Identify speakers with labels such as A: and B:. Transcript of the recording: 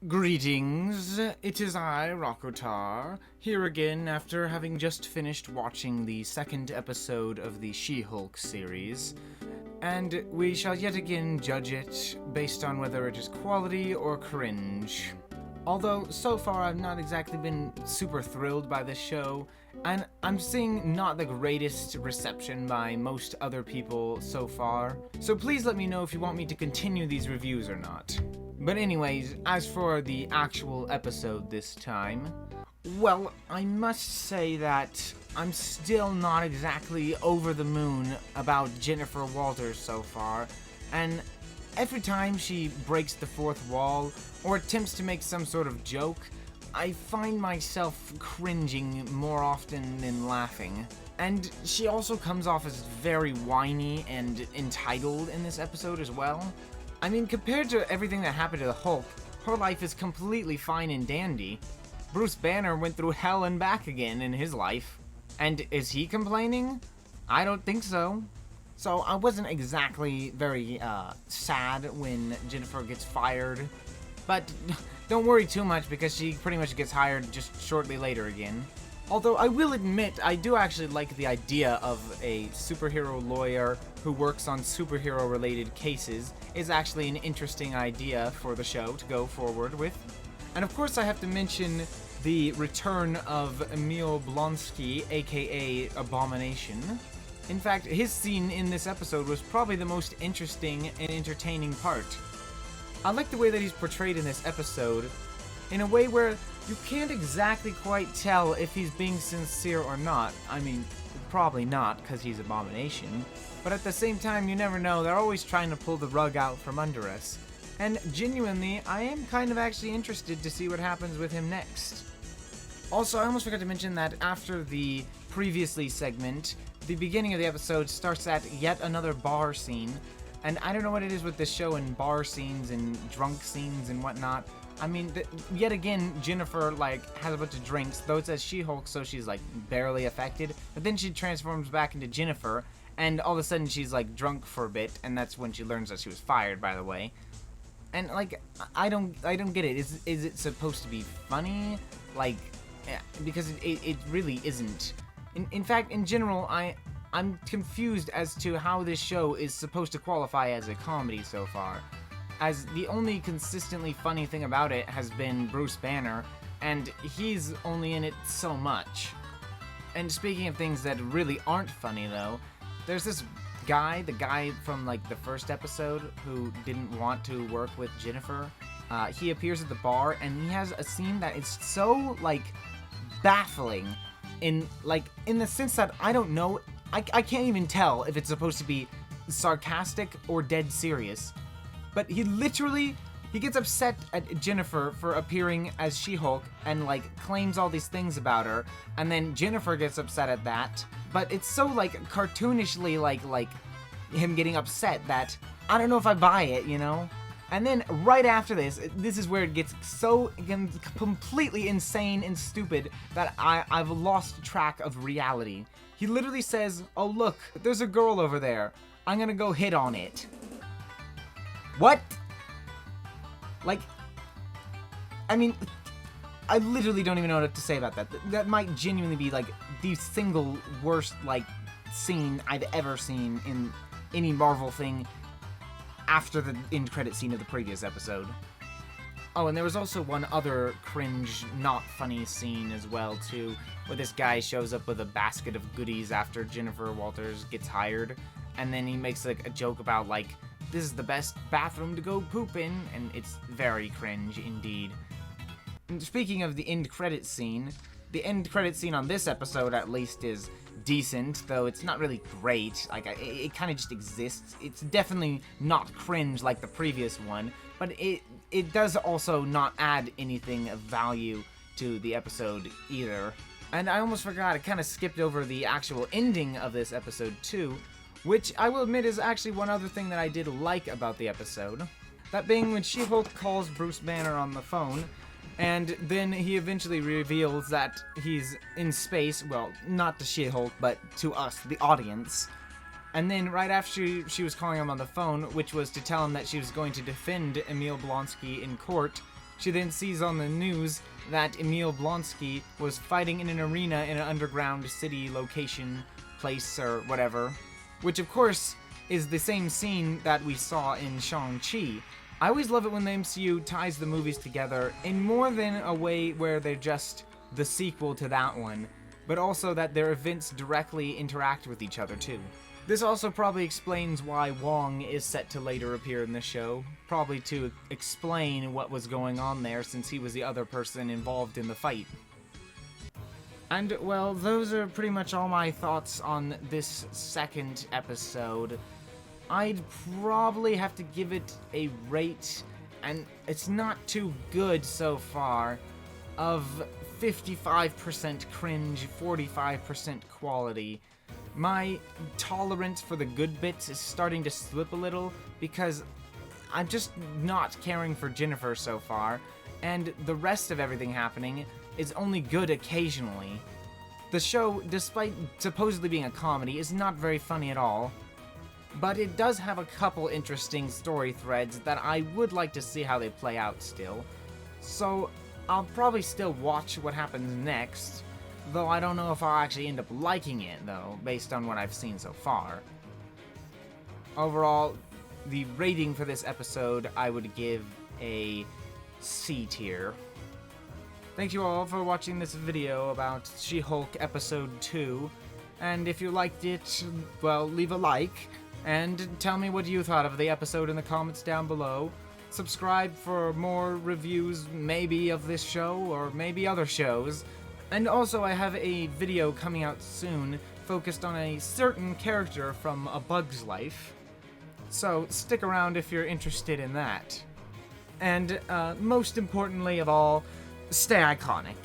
A: Greetings, it is I, Rokotar, here again after having just finished watching the second episode of the She-Hulk series, and we shall yet again judge it based on whether it is quality or cringe. Although, so far I've not exactly been super thrilled by this show, and I'm seeing not the greatest reception by most other people so far, so please let me know if you want me to continue these reviews or not. But anyways, as for the actual episode this time, well, I must say that I'm still not exactly over the moon about Jennifer Walters so far, and every time she breaks the fourth wall or attempts to make some sort of joke, I find myself cringing more often than laughing. And she also comes off as very whiny and entitled in this episode as well. I mean, compared to everything that happened to the Hulk, her life is completely fine and dandy. Bruce Banner went through hell and back again in his life. And is he complaining? I don't think so. So I wasn't exactly very sad when Jennifer gets fired. But don't worry too much because she pretty much gets hired just shortly later again. Although I will admit, I do actually like the idea of a superhero lawyer who works on superhero-related cases is actually an interesting idea for the show to go forward with. And of course I have to mention the return of Emil Blonsky, aka Abomination. In fact, his scene in this episode was probably the most interesting and entertaining part. I like the way that he's portrayed in this episode, in a way where you can't exactly quite tell if he's being sincere or not. I mean, probably not, because he's Abomination. But at the same time, you never know, they're always trying to pull the rug out from under us. And genuinely, I am kind of actually interested to see what happens with him next. Also, I almost forgot to mention that after the previously segment, the beginning of the episode starts at yet another bar scene. And I don't know what it is with this show and bar scenes and drunk scenes and whatnot. I mean, yet again, Jennifer, has a bunch of drinks, though it says She-Hulk, so she's, barely affected. But then she transforms back into Jennifer, and all of a sudden she's, drunk for a bit, and that's when she learns that she was fired, by the way. And, I don't get it. Is it supposed to be funny? Because it really isn't. In fact, in general, I'm confused as to how this show is supposed to qualify as a comedy so far, as the only consistently funny thing about it has been Bruce Banner, and he's only in it so much. And speaking of things that really aren't funny though, there's this guy, the guy from the first episode who didn't want to work with Jennifer. He appears at the bar and he has a scene that is so baffling in the sense that I don't know, I can't even tell if it's supposed to be sarcastic or dead serious. But he gets upset at Jennifer for appearing as She-Hulk and claims all these things about her, and then Jennifer gets upset at that. But it's so cartoonishly like him getting upset that I don't know if I buy it, you know? And then right after this is where it gets so completely insane and stupid that I've lost track of reality. He literally says, "Oh look, there's a girl over there. I'm gonna go hit on it." What? I mean, I literally don't even know what to say about that. That might genuinely be the single worst scene I've ever seen in any Marvel thing after the end credit scene of the previous episode. Oh, and there was also one other cringe, not funny scene as well, too, where this guy shows up with a basket of goodies after Jennifer Walters gets hired, and then he makes a joke about this is the best bathroom to go poop in, and it's very cringe indeed. And speaking of the end credit scene, the end credit scene on this episode at least is decent, though it's not really great. It kind of just exists. It's definitely not cringe like the previous one, but it does also not add anything of value to the episode either. And I almost forgot, I kind of skipped over the actual ending of this episode too, which I will admit is actually one other thing that I did like about the episode. That being when She-Hulk calls Bruce Banner on the phone, and then he eventually reveals that he's in space, well, not to She-Hulk, but to us, the audience. And then right after she was calling him on the phone, which was to tell him that she was going to defend Emil Blonsky in court, She then sees on the news that Emil Blonsky was fighting in an arena in an underground city location, place, or whatever. Which, of course, is the same scene that we saw in Shang-Chi. I always love it when the MCU ties the movies together in more than a way where they're just the sequel to that one, but also that their events directly interact with each other too. This also probably explains why Wong is set to later appear in the show, probably to explain what was going on there since he was the other person involved in the fight. And, well, those are pretty much all my thoughts on this second episode. I'd probably have to give it a rate, and it's not too good so far, of 55% cringe, 45% quality. My tolerance for the good bits is starting to slip a little because I'm just not caring for Jennifer so far, and the rest of everything happening is only good occasionally. The show, despite supposedly being a comedy, is not very funny at all, but it does have a couple interesting story threads that I would like to see how they play out still. So I'll probably still watch what happens next, though I don't know if I'll actually end up liking it, though, based on what I've seen so far. Overall, the rating for this episode I would give a C tier. Thank you all for watching this video about She-Hulk Episode 2, and if you liked it, well, leave a like, and tell me what you thought of the episode in the comments down below. Subscribe for more reviews, maybe of this show, or maybe other shows. And also, I have a video coming out soon focused on a certain character from A Bug's Life. So, stick around if you're interested in that. And, most importantly of all, stay iconic.